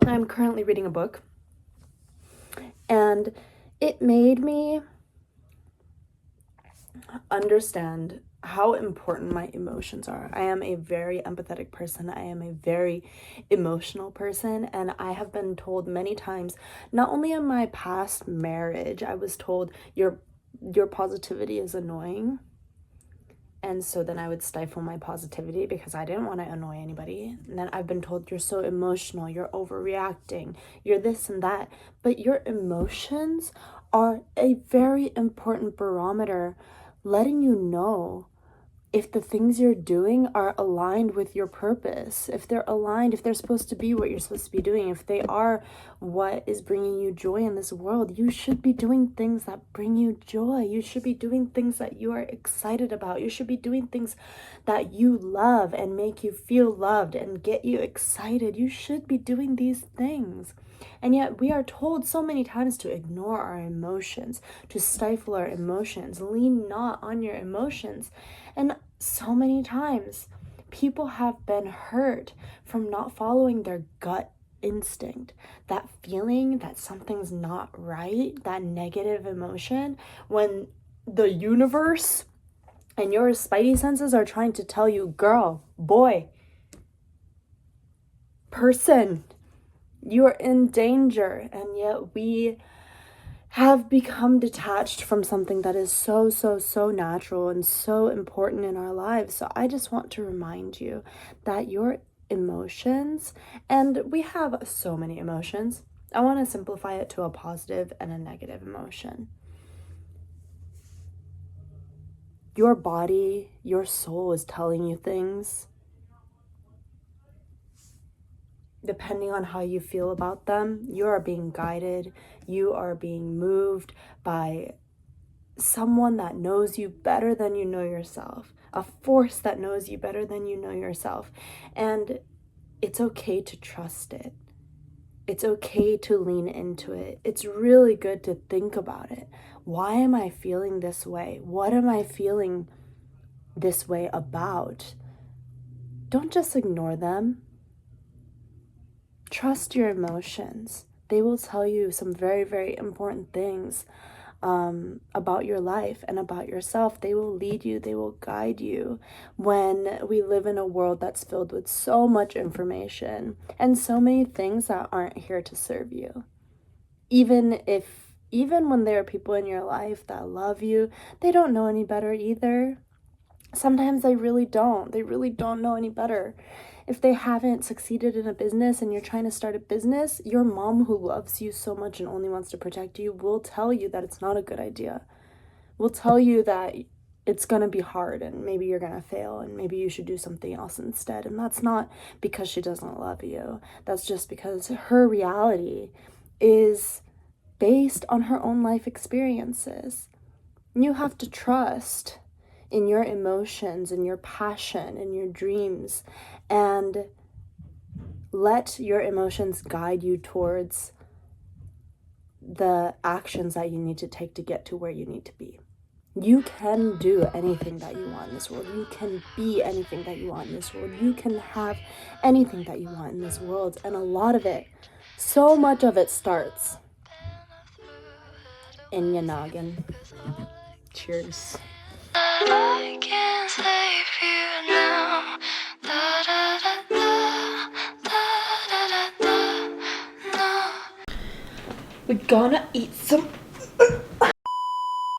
I'm currently reading a book, and it made me understand how important my emotions are. I am a very empathetic person. I am a very emotional person, and I have been told many times, not only in my past marriage, I was told your positivity is annoying. And so then I would stifle my positivity because I didn't want to annoy anybody. And then I've been told, you're so emotional, you're overreacting, you're this and that. But your emotions are a very important barometer, letting you know if the things you're doing are aligned with your purpose, if they're aligned, if they're supposed to be what you're supposed to be doing, if they are what is bringing you joy in this world. You should be doing things that bring you joy. You should be doing things that you are excited about. You should be doing things that you love and make you feel loved and get you excited. You should be doing these things. And yet we are told so many times to ignore our emotions, to stifle our emotions, lean not on your emotions. And so many times people have been hurt from not following their gut instinct, that feeling that something's not right, that negative emotion, when the universe and your spidey senses are trying to tell you, girl, boy, person, you are in danger. And yet we have become detached from something that is so natural and so important in our lives. So I just want to remind you that your emotions, and we have so many emotions, I want to simplify it to a positive and a negative emotion. Your body, your soul is telling you things. Depending on how you feel about them, you are being guided, you are being moved by someone that knows you better than you know yourself, a force that knows you better than you know yourself. And it's okay to trust it. It's okay to lean into it. It's really good to think about it. Why am I feeling this way? What am I feeling this way about? Don't just ignore them. Trust your emotions. They will tell you some very important things about your life and about yourself. They will lead you, they will guide you when we live in a world that's filled with so much information and so many things that aren't here to serve you. Even when there are people in your life that love you, they don't know any better either. Sometimes they really don't know any better. If they haven't succeeded in a business and you're trying to start a business, your mom, who loves you so much and only wants to protect you, will tell you that it's not a good idea. Will tell you that it's going to be hard and maybe you're going to fail and maybe you should do something else instead. And that's not because she doesn't love you. That's just because her reality is based on her own life experiences. You have to trust in your emotions, in your passion, in your dreams, and let your emotions guide you towards the actions that you need to take to get to where you need to be. You can do anything that you want in this world. You can be anything that you want in this world. You can have anything that you want in this world. And a lot of it, so much of it, starts in your noggin. Cheers. I can't save you now. Da, da, da, da, da, da, da, da. We're gonna eat some. Can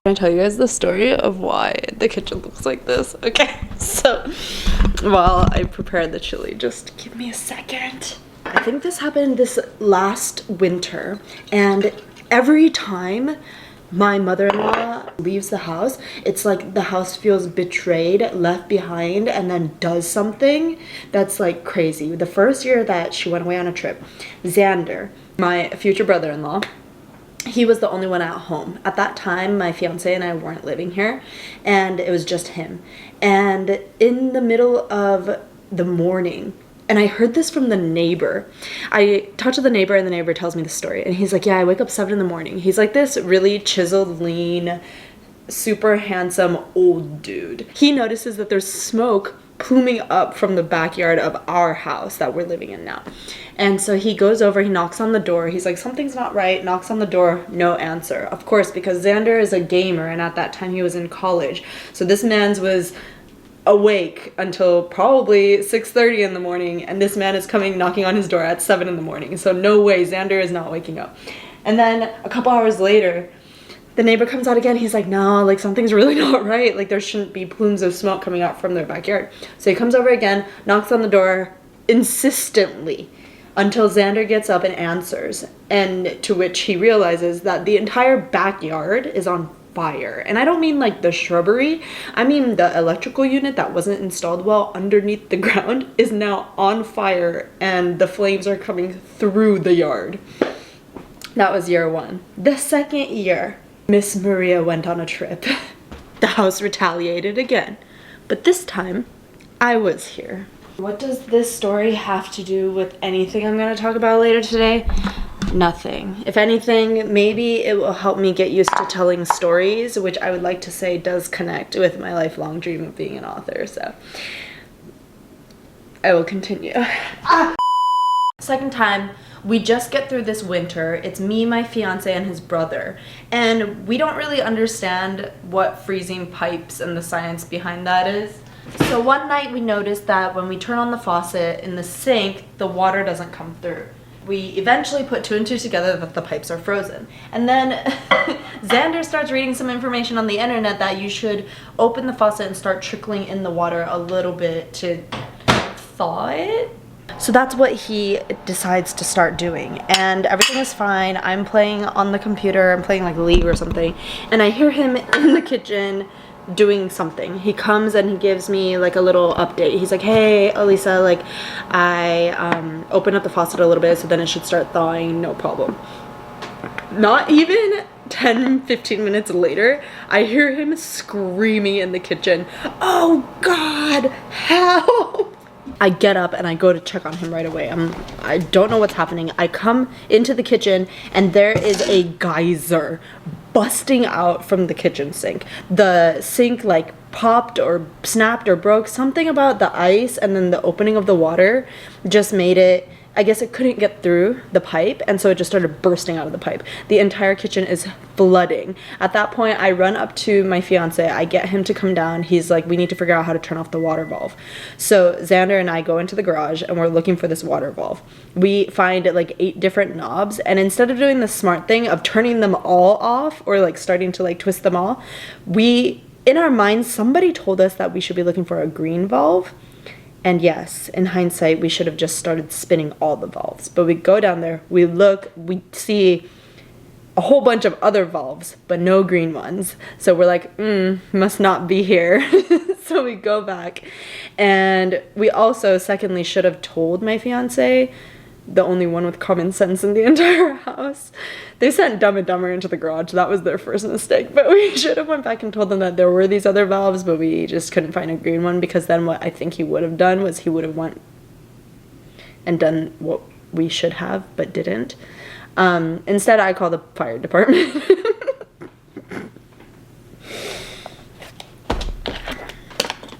I tell you guys the story of why the kitchen looks like this? Okay, so while I prepare the chili, just give me a second. I think this happened this last winter, and every time my mother-in-law leaves the house, it's like the house feels betrayed, left behind, and then does something that's like crazy. The first year that she went away on a trip, Xander, my future brother-in-law, he was the only one at home. At that time, my fiance and I weren't living here, and it was just him. And in the middle of the morning, and I heard this from the neighbor. I talked to the neighbor, and the neighbor tells me the story. And he's like, yeah, I wake up 7 a.m. He's like this really chiseled, lean, super handsome old dude. He notices that there's smoke pluming up from the backyard of our house that we're living in now. And so he goes over, he knocks on the door. He's like, something's not right. Knocks on the door, no answer. Of course, because Xander is a gamer, and at that time he was in college. So this man's was awake until probably 6:30 in the morning, and this man is coming knocking on his door at 7 in the morning. So no way, Xander is not waking up. And then a couple hours later, the neighbor comes out again. He's like, no, like something's really not right. Like there shouldn't be plumes of smoke coming out from their backyard. So he comes over again, knocks on the door insistently until Xander gets up and answers. And to which he realizes that the entire backyard is on fire. And I don't mean like the shrubbery. I mean the electrical unit that wasn't installed well underneath the ground is now on fire, and the flames are coming through the yard. That was year one. The second year, Miss Maria went on a trip. The house retaliated again, but this time I was here. What does this story have to do with anything I'm going to talk about later today? Nothing. If anything, maybe it will help me get used to telling stories, which I would like to say does connect with my lifelong dream of being an author, so I will continue. Second time, we just get through this winter. It's me, my fiance, and his brother. And we don't really understand what freezing pipes and the science behind that is. So one night we noticed that when we turn on the faucet in the sink, the water doesn't come through. We eventually put 2 and 2 together that the pipes are frozen. And then Xander starts reading some information on the internet that you should open the faucet and start trickling in the water a little bit to thaw it. So that's what he decides to start doing, and everything is fine. I'm playing on the computer, I'm playing like League or something, and I hear him in the kitchen doing something. He comes and he gives me like a little update. He's like, hey Elisa, like I opened up the faucet a little bit so then it should start thawing, no problem. Not even 10-15 minutes later, I hear him screaming in the kitchen, oh God, help! I get up and I go to check on him right away. I don't know what's happening. I come into the kitchen and there is a geyser busting out from the kitchen sink. The sink like popped or snapped or broke. Something about the ice and then the opening of the water just made it, I guess it couldn't get through the pipe, and so it just started bursting out of the pipe. The entire kitchen is flooding. At that point, I run up to my fiance. I get him to come down. He's like, we need to figure out how to turn off the water valve. So Xander and I go into the garage and we're looking for this water valve. We find like 8 different knobs, and instead of doing the smart thing of turning them all off or like starting to like twist them all, in our minds, somebody told us that we should be looking for a green valve. And yes, in hindsight, we should have just started spinning all the valves. But we go down there, we look, we see a whole bunch of other valves, but no green ones. So we're like, must not be here. So we go back. And we also, secondly, should have told my fiance, the only one with common sense in the entire house. They sent Dumb and Dumber into the garage. That was their first mistake. But we should have went back and told them that there were these other valves, but we just couldn't find a green one, because then what I think he would have done was he would have went and done what we should have, but didn't. Instead, I called the fire department.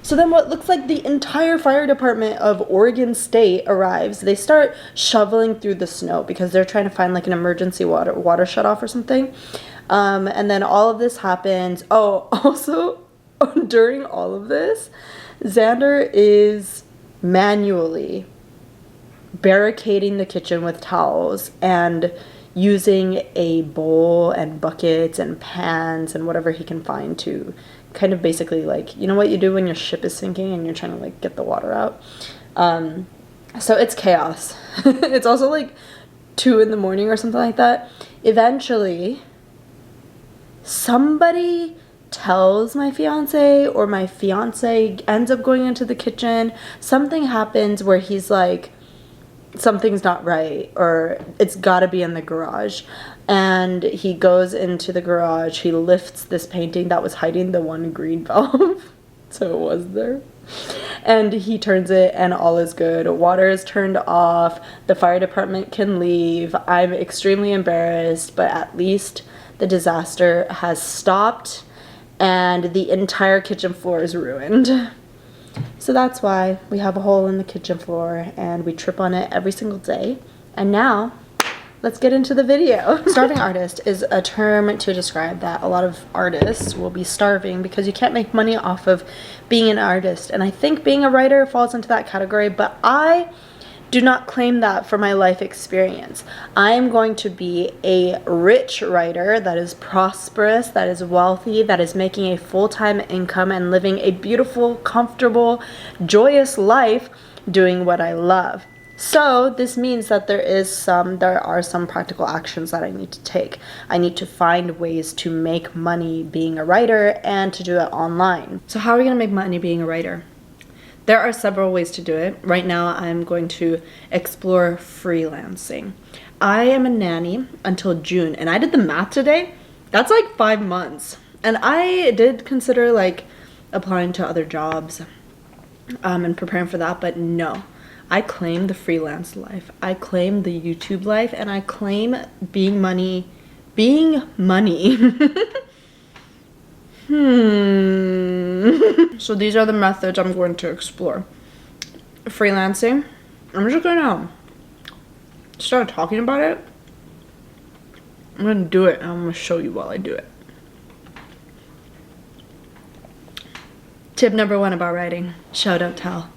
So then what looks like the entire fire department of Oregon State arrives. They start shoveling through the snow because they're trying to find like an emergency water shutoff or something. And then all of this happens. Oh, also during all of this, Xander is manually barricading the kitchen with towels and using a bowl and buckets and pans and whatever he can find to kind of basically like, you know what you do when your ship is sinking and you're trying to like get the water out. So it's chaos. It's also like 2 in the morning or something like that. Eventually, somebody tells my fiance, or my fiance ends up going into the kitchen. Something happens where he's like, something's not right, or it's gotta be in the garage. And he goes into the garage, he lifts this painting that was hiding the one green valve. So it was there. And he turns it and all is good. Water is turned off. The fire department can leave. I'm extremely embarrassed, but at least the disaster has stopped and the entire kitchen floor is ruined. So So that's why we have a hole in the kitchen floor and we trip on it every single day. And now, let's get into the video. Starving artist is a term to describe that a lot of artists will be starving because you can't make money off of being an artist. And I think being a writer falls into that category, but I do not claim that for my life experience. I am going to be a rich writer that is prosperous, that is wealthy, that is making a full-time income and living a beautiful, comfortable, joyous life doing what I love. So this means that there are some practical actions that I need to take. I need to find ways to make money being a writer and to do it online. So how are we gonna make money being a writer? There are several ways to do it. Right now, I'm going to explore freelancing. I am a nanny until June, and I did the math today. That's like 5 months. And I did consider like applying to other jobs and preparing for that, but no. I claim the freelance life. I claim the YouTube life, and I claim being money. So these are the methods I'm going to explore. Freelancing. I'm just gonna start talking about it. I'm gonna do it, and I'm gonna show you while I do it. Tip number 1 about writing: show, don't tell.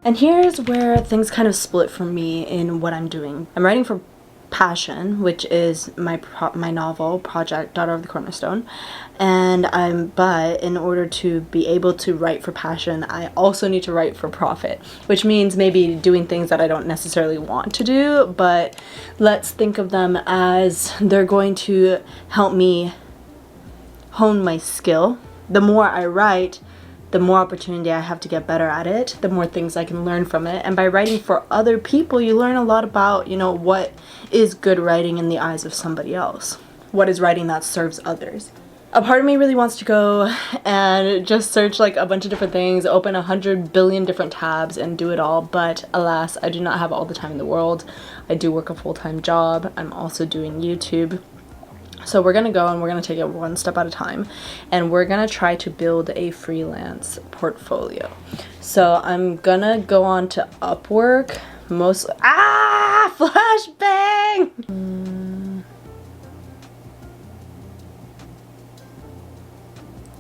And here's where things kind of split for me in what I'm doing. I'm writing for passion, which is my novel project, Daughter of the Cornerstone, but in order to be able to write for passion, I also need to write for profit, which means maybe doing things that I don't necessarily want to do, but let's think of them as they're going to help me hone my skill. The more I write, the more opportunity I have to get better at it, the more things I can learn from it. And by writing for other people, you learn a lot about, what is good writing in the eyes of somebody else. What is writing that serves others? A part of me really wants to go and just search like a bunch of different things, open 100 billion different tabs and do it all, but alas, I do not have all the time in the world. I do work a full-time job. I'm also doing YouTube. So we're gonna go and we're gonna take it one step at a time, and we're gonna try to build a freelance portfolio. So I'm gonna go on to Upwork, flashbang!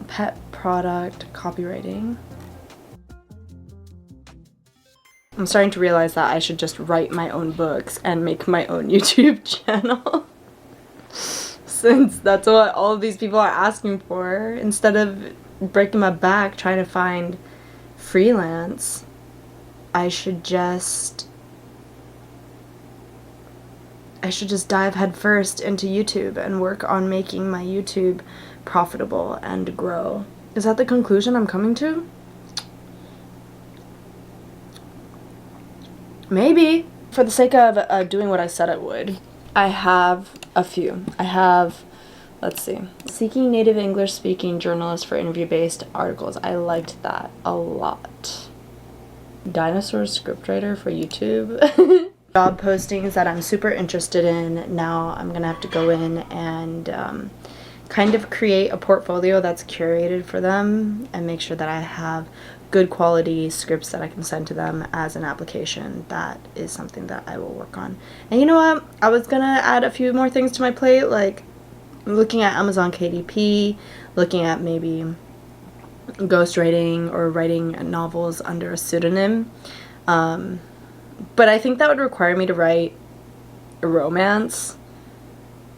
Pet product copywriting. I'm starting to realize that I should just write my own books and make my own YouTube channel. Since that's what all of these people are asking for, instead of breaking my back trying to find freelance, I should just dive headfirst into YouTube and work on making my YouTube profitable and grow. Is that the conclusion I'm coming to? Maybe. For the sake of doing what I said I would, I have a few. I have, let's see, seeking native English speaking journalists for interview-based articles. I liked that a lot. Dinosaur scriptwriter for YouTube. Job postings that I'm super interested in. Now I'm gonna have to go in and kind of create a portfolio that's curated for them and make sure that I have good quality scripts that I can send to them as an application. That is something that I will work on. And you know what? I was gonna add a few more things to my plate, like looking at Amazon KDP, looking at maybe ghostwriting or writing novels under a pseudonym. But I think that would require me to write a romance,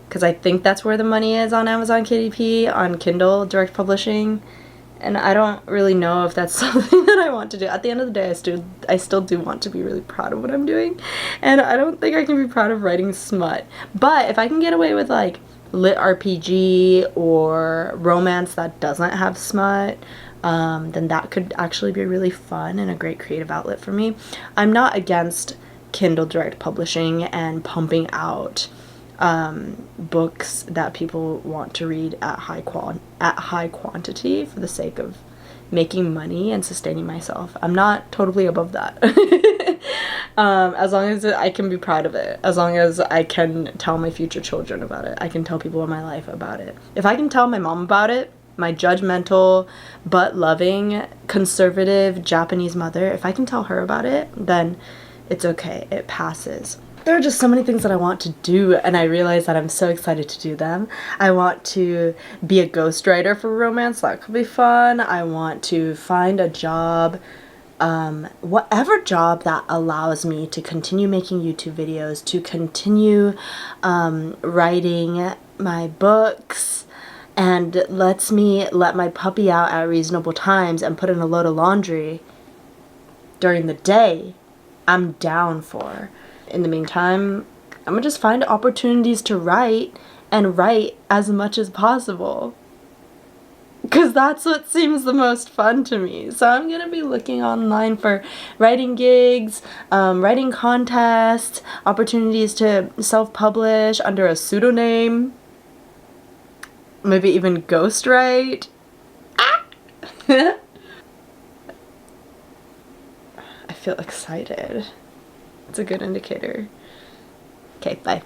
because I think that's where the money is on Amazon KDP, on Kindle Direct Publishing. And I don't really know if that's something that I want to do. At the end of the day, I still do want to be really proud of what I'm doing. And I don't think I can be proud of writing smut. But if I can get away with like lit RPG or romance that doesn't have smut, then that could actually be really fun and a great creative outlet for me. I'm not against Kindle Direct Publishing and pumping out books that people want to read at high quantity for the sake of making money and sustaining myself. I'm not totally above that. As long as I can be proud of it, as long as I can tell my future children about it, I can tell people in my life about it. If I can tell my mom about it, my judgmental but loving conservative Japanese mother, if I can tell her about it, then it's okay. It passes. There are just so many things that I want to do, and I realize that I'm so excited to do them. I want to be a ghostwriter for romance. That could be fun. I want to find a job, whatever job that allows me to continue making YouTube videos, to continue writing my books, and lets me let my puppy out at reasonable times and put in a load of laundry during the day, I'm down for. In the meantime, I'm gonna just find opportunities to write and write as much as possible, because that's what seems the most fun to me. So I'm gonna be looking online for writing gigs, writing contests, opportunities to self-publish under a pseudonym, maybe even ghostwrite. Ah! I feel excited. It's a good indicator. Okay, bye.